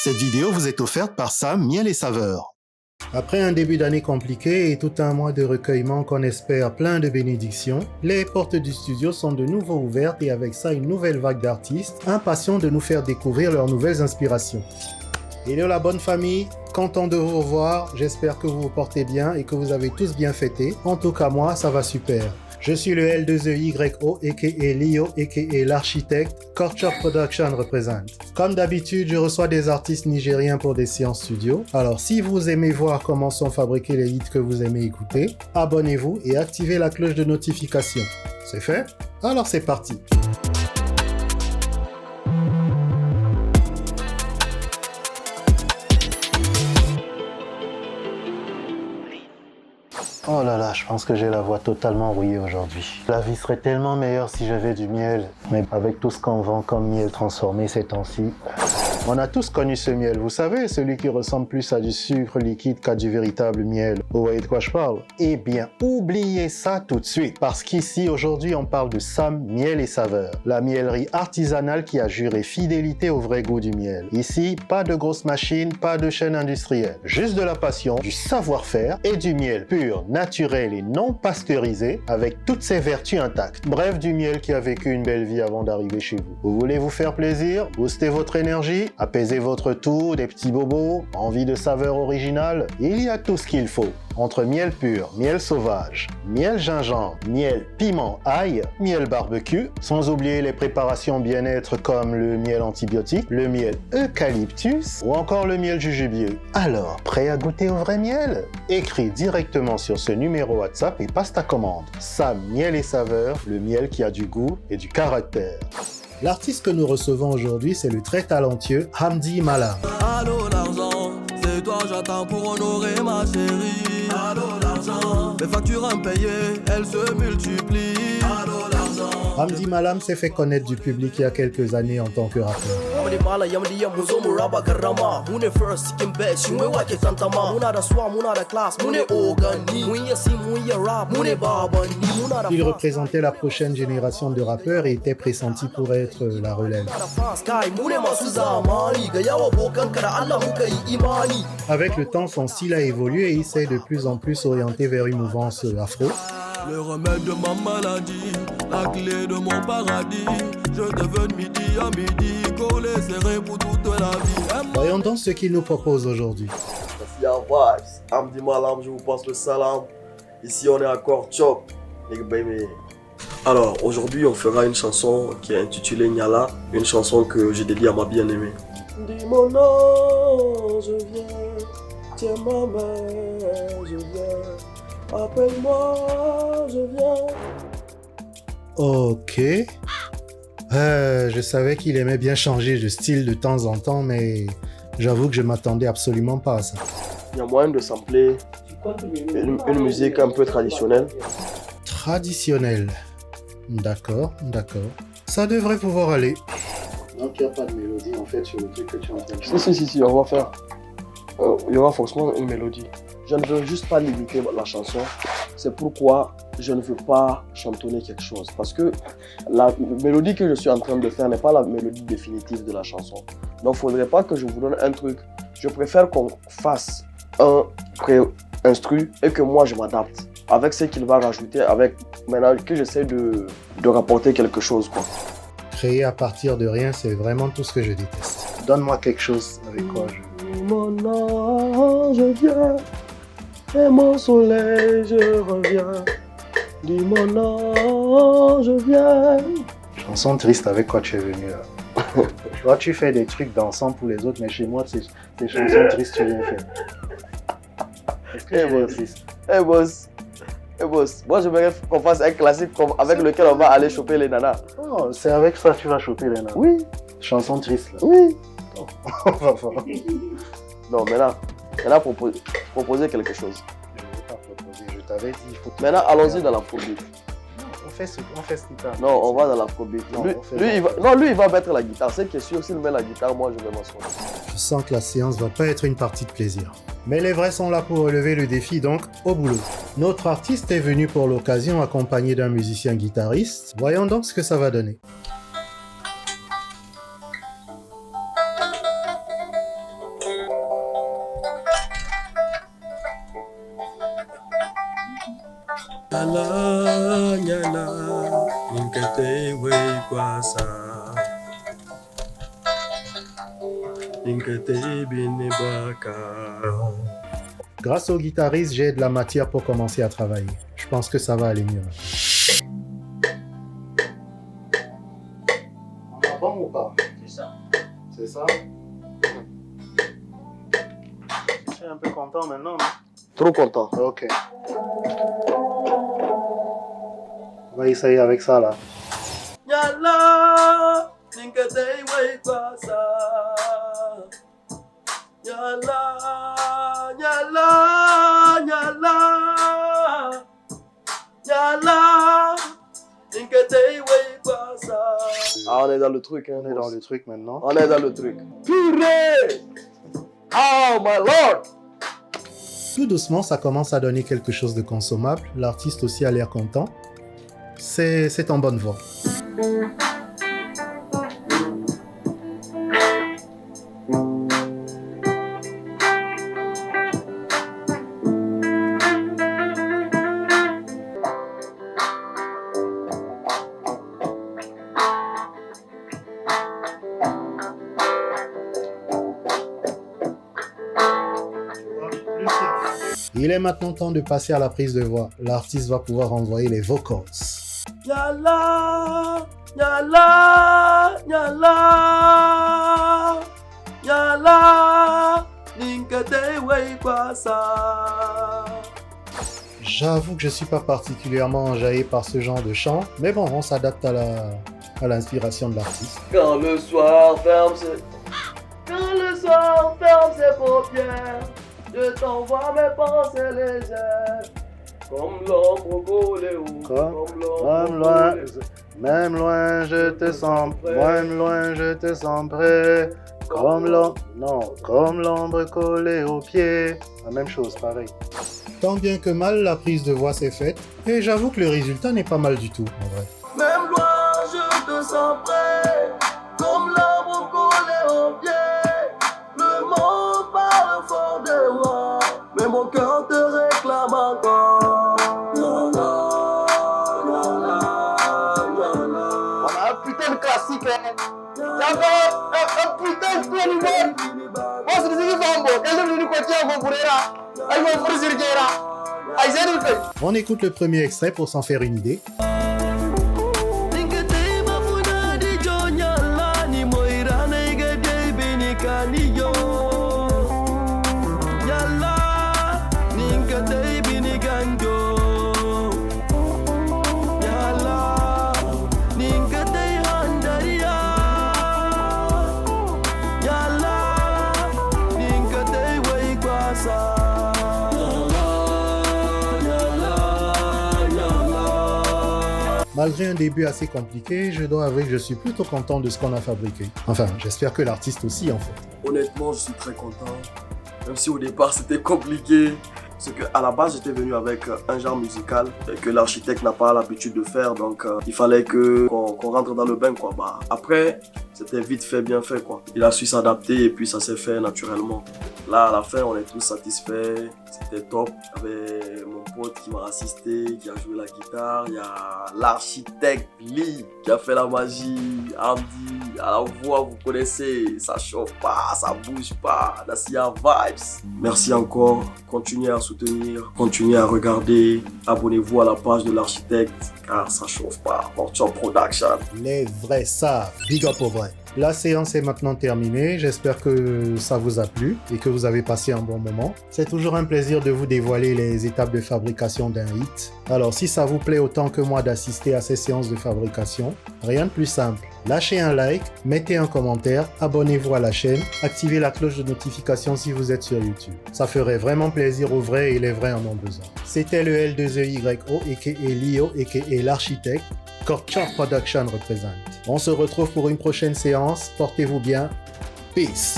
Cette vidéo vous est offerte par Sam Miel et Saveurs. Après un début d'année compliqué et tout un mois de recueillement qu'on espère plein de bénédictions, les portes du studio sont de nouveau ouvertes et avec ça une nouvelle vague d'artistes impatients de nous faire découvrir leurs nouvelles inspirations. Hello la bonne famille, content de vous revoir, j'espère que vous vous portez bien et que vous avez tous bien fêté. En tout cas moi, ça va super. Je suis le L2EYO aka Lio aka l'architecte, Culture Production représente. Comme d'habitude, je reçois des artistes nigériens pour des séances studio. Alors si vous aimez voir comment sont fabriqués les hits que vous aimez écouter, abonnez-vous et activez la cloche de notification. C'est fait? Alors c'est parti! Oh là là, je pense que j'ai la voix totalement rouillée aujourd'hui. La vie serait tellement meilleure si j'avais du miel. Mais avec tout ce qu'on vend comme miel transformé ces temps-ci... On a tous connu ce miel, vous savez, celui qui ressemble plus à du sucre liquide qu'à du véritable miel. Vous voyez de quoi je parle? Eh bien, oubliez ça tout de suite, parce qu'ici, aujourd'hui, on parle de Sam Miel et Saveurs, la miellerie artisanale qui a juré fidélité au vrai goût du miel. Ici, pas de grosses machines, pas de chaîne industrielle, juste de la passion, du savoir-faire et du miel pur, naturel et non pasteurisé, avec toutes ses vertus intactes. Bref, du miel qui a vécu une belle vie avant d'arriver chez vous. Vous voulez vous faire plaisir, booster votre énergie, apaiser votre toux, des petits bobos, envie de saveur originale? Il y a tout ce qu'il faut. Entre miel pur, miel sauvage, miel gingembre, miel piment ail, miel barbecue, sans oublier les préparations bien-être comme le miel antibiotique, le miel eucalyptus ou encore le miel jujubieux. Alors, prêt à goûter au vrai miel? Écris directement sur ce numéro WhatsApp et passe ta commande. Sam Miel et Saveurs, le miel qui a du goût et du caractère. L'artiste que nous recevons aujourd'hui, c'est le très talentueux Hamdi Malam. Allô l'argent, c'est toi j'attends pour honorer ma chérie. Allô l'argent, mes factures impayées, elles se multiplient. Allô l'argent. Hamdi Malam s'est fait connaître du public il y a quelques années en tant que rappeur. Il représentait la prochaine génération de rappeurs et était pressenti pour être la relève. Avec le temps, son style a évolué et il s'est de plus en plus orienté vers une mouvance afro. Le remède de ma maladie, la clé de mon paradis. Je te veux de midi à midi, collé serré pour toute la vie. Voyons donc ce qu'il nous propose aujourd'hui. Y'a vibes, Hamdi Malam, je vous passe le salam. Ici on est à Corps Chop, les baby. Alors aujourd'hui on fera une chanson qui est intitulée Nyala, une chanson que j'ai dédiée à ma bien-aimée. Dis mon nom, je viens, tiens ma main, je viens. Appelle-moi, je viens. Ok. Je savais qu'il aimait bien changer de style de temps en temps, mais j'avoue que je m'attendais absolument pas à ça. Il y a moyen de sampler une musique un peu traditionnelle. Traditionnelle. D'accord, d'accord. Ça devrait pouvoir aller. Donc il n'y a pas de mélodie en fait sur le truc que tu es en train de faire. Si, on va faire. Il y aura forcément une mélodie. Je ne veux juste pas limiter la chanson. C'est pourquoi je ne veux pas chantonner quelque chose. Parce que la mélodie que je suis en train de faire n'est pas la mélodie définitive de la chanson. Donc il ne faudrait pas que je vous donne un truc. Je préfère qu'on fasse un pré-instru et que moi je m'adapte. Avec ce qu'il va rajouter, avec maintenant que j'essaie de rapporter quelque chose, quoi. Créer à partir de rien, c'est vraiment tout ce que je déteste. Donne-moi quelque chose avec quoi je... Mon ange viens, et mon soleil je reviens. Dis mon ange viens. Chanson triste, avec quoi tu es venu là? Toi tu fais des trucs dansants pour les autres, mais chez moi c'est chansons tristes tu viens faire. Est-ce que Hey boss, hey boss, moi je voudrais qu'on fasse un classique avec lequel on va aller choper les nanas. Oh, c'est avec ça que tu vas choper les nanas? Oui. Chanson triste là? Oui. Oh, on va voir. Non, maintenant proposer quelque chose. Je ne vais pas proposer, je t'avais dit il faut... Maintenant allons-y dans l'afrobeat. On fait ce qu'il t'a. Non, on va dans l'afrobeat. Lui, il va mettre la guitare. C'est que sûr, s'il met la guitare, moi je vais m'asseoir. Je sens que la séance va pas être une partie de plaisir. Mais les vrais sont là pour relever le défi, donc au boulot. Notre artiste est venu pour l'occasion accompagné d'un musicien guitariste. Voyons donc ce que ça va donner. Nyala, nyala, ninkete wekwasa. Ninkete binibaka. Grâce au guitariste, j'ai de la matière pour commencer à travailler. Je pense que ça va aller mieux. On a bon ou pas? C'est ça. C'est ça? Je suis un peu content maintenant, non? Trop content. Ok. On va essayer avec ça là. Nyala, ninkete wekwasa. Nyala, nyala, nyala. Nyala, ninkete wekwasa. Ah, on est dans le truc. Hein, On est dans le truc maintenant. On est dans le truc. Purée! Oh my lord! Tout doucement, ça commence à donner quelque chose de consommable. L'artiste aussi a l'air content. C'est en bonne voie. Il est maintenant temps de passer à la prise de voix. L'artiste va pouvoir envoyer les vocals. Nyala, nyala, nyala. Nyala, ninkete wekwasa. J'avoue que je ne suis pas particulièrement enjaillé par ce genre de chant, mais bon, on s'adapte à l'inspiration de l'artiste. Quand le soir ferme ses... Quand le soir ferme ses paupières, je t'envoie mes pensées légères. Comme l'ombre collée au... Comme loin, même loin, je te sens, même loin, je te sens près. Comme l'ombre collée au pied. La même chose, pareil. Tant bien que mal, la prise de voix s'est faite, et j'avoue que le résultat n'est pas mal du tout, en vrai. Même loin, je te sens près. Comme l'ombre collée au pied. Le monde parle fort de moi, mais mon cœur te réclame encore. On a un putain de classique, hein. C'est encore un putain de tour du monde. Moi, c'est des équipes en bon. Quand je me dis quoi, on va courir là. Ils vont faire sur le là. On écoute le premier extrait pour s'en faire une idée. Malgré un début assez compliqué, je dois avouer que je suis plutôt content de ce qu'on a fabriqué. Enfin, j'espère que l'artiste aussi, en fait. Honnêtement, je suis très content. Même si au départ c'était compliqué. C'est qu'à la base j'étais venu avec un genre musical que l'architecte n'a pas l'habitude de faire. Donc il fallait qu'on rentre dans le bain quoi. Bah, après c'était vite fait, bien fait quoi. Il a su s'adapter et puis ça s'est fait naturellement. Là à la fin on est tous satisfaits. C'était top. Il y avait mon pote qui m'a assisté, qui a joué la guitare. Il y a l'architecte Lee qui a fait la magie. Andy à la voix, vous connaissez. Ça chauffe pas, ça bouge pas. Dacia Vibes. Merci encore. Continuez à soutenir, continuez à regarder. Abonnez-vous à la page de l'architecte car ça chauffe pas. Fortune Production. Les vrais savent. Big up aux vrais. La séance est maintenant terminée. J'espère que ça vous a plu et que vous avez passé un bon moment. C'est toujours un plaisir de vous dévoiler les étapes de fabrication d'un hit. Alors si ça vous plaît autant que moi d'assister à ces séances de fabrication, rien de plus simple. Lâchez un like, mettez un commentaire, abonnez-vous à la chaîne, activez la cloche de notification si vous êtes sur YouTube. Ça ferait vraiment plaisir aux vrais et les vrais en ont besoin. C'était le L2EYO aka Lio aka l'architecte. Fortune Production représente. On se retrouve pour une prochaine séance. Portez-vous bien. Peace.